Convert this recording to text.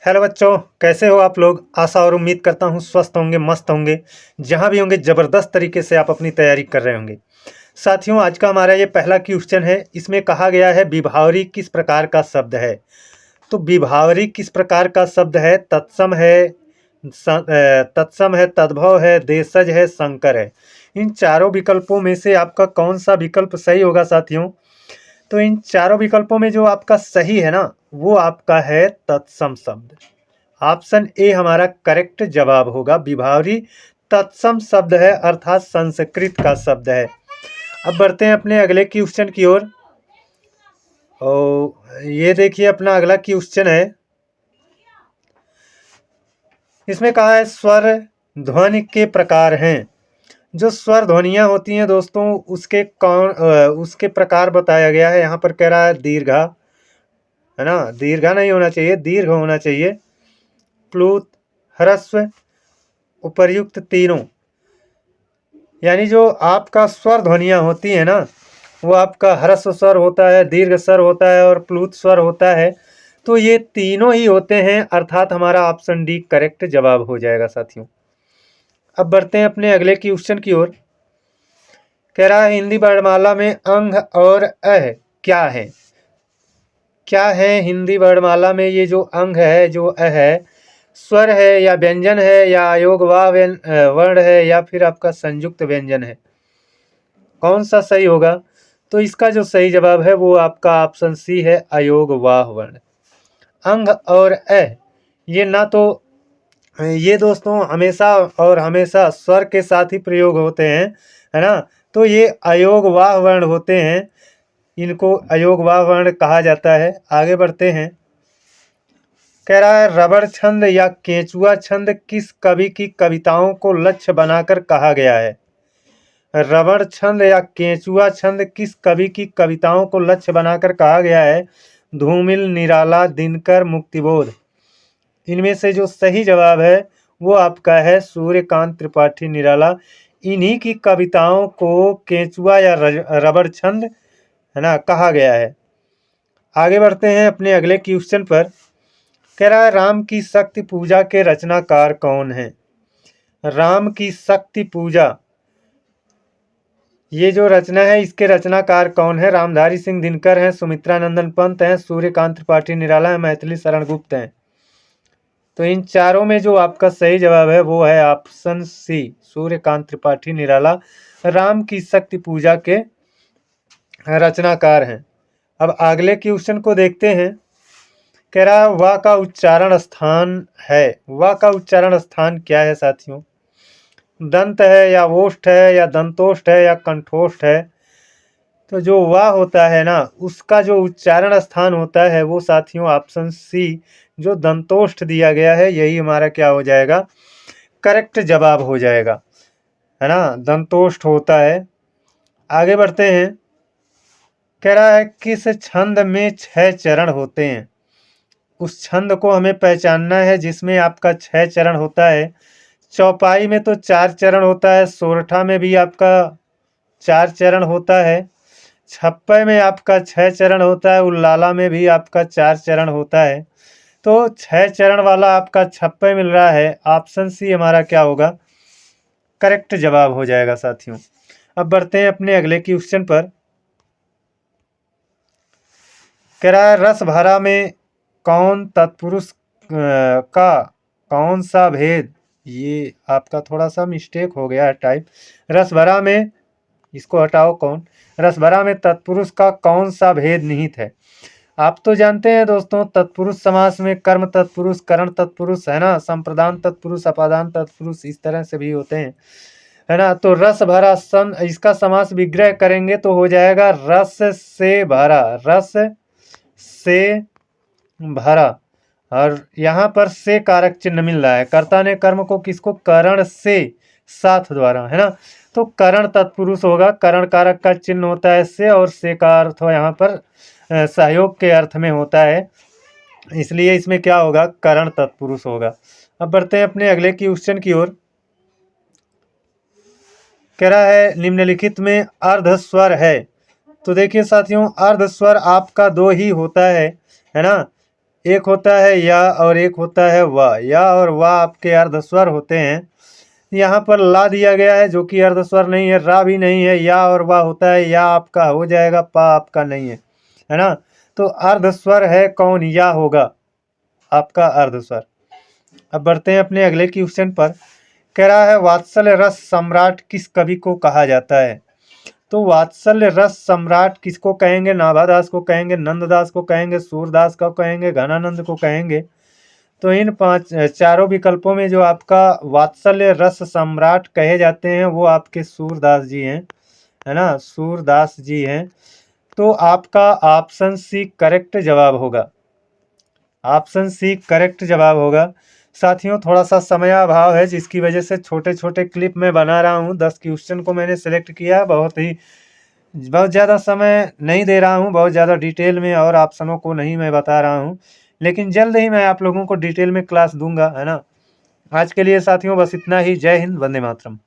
Hello बच्चों, कैसे हो आप लोग। आशा और उम्मीद करता हूँ स्वस्थ होंगे, मस्त होंगे। जहाँ भी होंगे ज़बरदस्त तरीके से आप अपनी तैयारी कर रहे होंगे। साथियों, आज का हमारा ये पहला क्वेश्चन है। इसमें कहा गया है विभावरी किस प्रकार का शब्द है। तो विभावरी किस प्रकार का शब्द है। तत्सम है, तत्सम है, तद्भव है, देशज है, संकर है। इन चारों विकल्पों में से आपका कौन सा विकल्प सही होगा साथियों। तो इन चारों विकल्पों में जो आपका सही है ना, वो आपका है तत्सम शब्द। ऑप्शन ए हमारा करेक्ट जवाब होगा। विभावरी तत्सम शब्द है, अर्थात संस्कृत का शब्द है। अब बढ़ते हैं अपने अगले क्वेश्चन की ओर। और ये देखिए अपना अगला क्वेश्चन है। इसमें कहा है स्वर ध्वनि के प्रकार हैं। जो स्वर ध्वनियाँ होती हैं दोस्तों, उसके प्रकार बताया गया है। यहाँ पर कह रहा है दीर्घा, है ना। दीर्घा नहीं होना चाहिए, दीर्घ होना चाहिए। प्लुत, ह्रस्व, उपर्युक्त तीनों। यानी जो आपका स्वर ध्वनियाँ होती हैं ना, वो आपका ह्रस्व स्वर होता है, दीर्घ स्वर होता है और प्लुत स्वर होता है। तो ये तीनों ही होते हैं, अर्थात हमारा ऑप्शन डी करेक्ट जवाब हो जाएगा साथियों। अब बढ़ते हैं अपने अगले क्वेश्चन की ओर। कह रहा है हिंदी वर्णमाला में अंग और अह क्या है। क्या है हिंदी वर्णमाला में ये जो अंग है, जो अ है, स्वर है या व्यंजन है या अयोगवाह वर्ण है या फिर आपका संयुक्त व्यंजन है। कौन सा सही होगा। तो इसका जो सही जवाब है वो आपका ऑप्शन सी है, अयोगवाह वर्ण। अंग और अ ये ना तो ये दोस्तों हमेशा और हमेशा स्वर के साथ ही प्रयोग होते हैं, है ना। तो ये अयोगवाह वर्ण होते हैं, इनको अयोगवाह वर्ण कहा जाता है। आगे बढ़ते हैं। कह रहा है रबड़ छंद या केंचुआ छंद किस कवि की कविताओं को लक्ष्य बनाकर कहा गया है। रबड़ छंद या केंचुआ छंद किस कवि की कविताओं को लक्ष्य बनाकर कहा गया है। धूमिल, निराला, दिनकर, मुक्तिबोध। इनमें से जो सही जवाब है वो आपका है सूर्यकांत त्रिपाठी निराला। इन्हीं की कविताओं को केंचुआ या रबड़ छंद, है ना, कहा गया है। आगे बढ़ते हैं अपने अगले क्वेश्चन पर। कह रहा है राम की शक्ति पूजा के रचनाकार कौन है। राम की शक्ति पूजा ये जो रचना है, इसके रचनाकार कौन है। रामधारी सिंह दिनकर हैं, सुमित्रा नंदन पंत हैं, सूर्यकांत त्रिपाठी निराला है, मैथिली शरण गुप्त हैं। तो इन चारों में जो आपका सही जवाब है वो है ऑप्शन सी, सूर्यकांत त्रिपाठी निराला राम की शक्ति पूजा के रचनाकार हैं। अब अगले क्वेश्चन को देखते हैं। कह रहा है वा का उच्चारण स्थान है। वा का उच्चारण स्थान क्या है साथियों। दंत है या ओष्ठ है या दंतोष्ठ है या कंठोष्ठ है। तो जो वा होता है ना, उसका जो उच्चारण स्थान होता है वो साथियों ऑप्शन सी, जो दंतोष्ठ दिया गया है, यही हमारा क्या हो जाएगा, करेक्ट जवाब हो जाएगा, है ना। दंतोष्ठ होता है। आगे बढ़ते हैं। कह रहा है किस छंद में 6 चरण होते हैं। उस छंद को हमें पहचानना है जिसमें आपका 6 चरण होता है। चौपाई में तो 4 चरण होता है, सोरठा में भी आपका 4 चरण होता है, छप्पे में आपका 6 चरण होता है, उल्लाला में भी आपका 4 चरण होता है। तो 6 चरण वाला आपका छप्पे मिल रहा है। ऑप्शन सी हमारा क्या होगा, करेक्ट जवाब हो जाएगा साथियों। अब बढ़ते हैं अपने अगले क्वेश्चन पर। कह रहा है रस भरा में कौन तत्पुरुष का कौन सा भेद। ये आपका थोड़ा सा मिस्टेक हो गया है टाइप। रस भरा में, इसको हटाओ, कौन रस भरा में तत्पुरुष का कौन सा भेद निहित है। आप तो जानते हैं दोस्तों, तत्पुरुष समास में कर्म तत्पुरुष, करण तत्पुरुष, है ना, संप्रदान तत्पुरुष, अपादान तत्पुरुष, इस तरह से भी होते हैं, है ना। तो रस भरा सन, इसका समास विग्रह करेंगे तो हो जाएगा रस से भरा, रस से भरा। और यहाँ पर से कारक चिन्ह मिल रहा है। कर्ता ने कर्म को किसको, करण से साथ द्वारा, है ना। तो करण तत्पुरुष होगा, करण कारक का चिन्ह होता है से, और से का अर्थ यहाँ पर सहयोग के अर्थ में होता है, इसलिए इसमें क्या होगा, करण तत्पुरुष होगा। अब बढ़ते हैं अपने अगले क्वेश्चन की ओर। कह रहा है निम्नलिखित में अर्ध स्वर है। तो देखिए साथियों, अर्ध स्वर आपका 2 ही होता है ना। एक होता है या और एक होता है वा। या और वा आपके अर्धस्वर होते हैं। यहाँ पर ला दिया गया है जो कि अर्धस्वर नहीं है, रा भी नहीं है, या और वा होता है, या आपका हो जाएगा, पा आपका नहीं है ना। तो अर्धस्वर है कौन? या होगा आपका अर्धस्वर। अब बढ़ते हैं अपने अगले क्वेश्चन पर। कह रहा है वात्सल्य रस सम्राट किस कवि को कहा जाता है? तो वात्सल्य रस सम्राट किसको कहेंगे? नाभादास को कहेंगे, नंददास को कहेंगे, सूरदास को कहेंगे, घनानंद को कहेंगे। तो इन चारों विकल्पों में जो आपका वात्सल्य रस सम्राट कहे जाते हैं वो आपके सूरदास जी हैं, है ना, सूरदास जी हैं। तो आपका ऑप्शन सी करेक्ट जवाब होगा। ऑप्शन सी करेक्ट जवाब होगा। साथियों थोड़ा सा समय अभाव है जिसकी वजह से छोटे छोटे क्लिप में बना रहा हूँ। 10 क्वेश्चन को मैंने सेलेक्ट किया, बहुत ज़्यादा समय नहीं दे रहा हूँ, बहुत ज़्यादा डिटेल में और ऑप्शनों को नहीं मैं बता रहा हूँ, लेकिन जल्द ही मैं आप लोगों को डिटेल में क्लास दूंगा, है ना। आज के लिए साथियों बस इतना ही। जय हिंद, वंदे मातरम।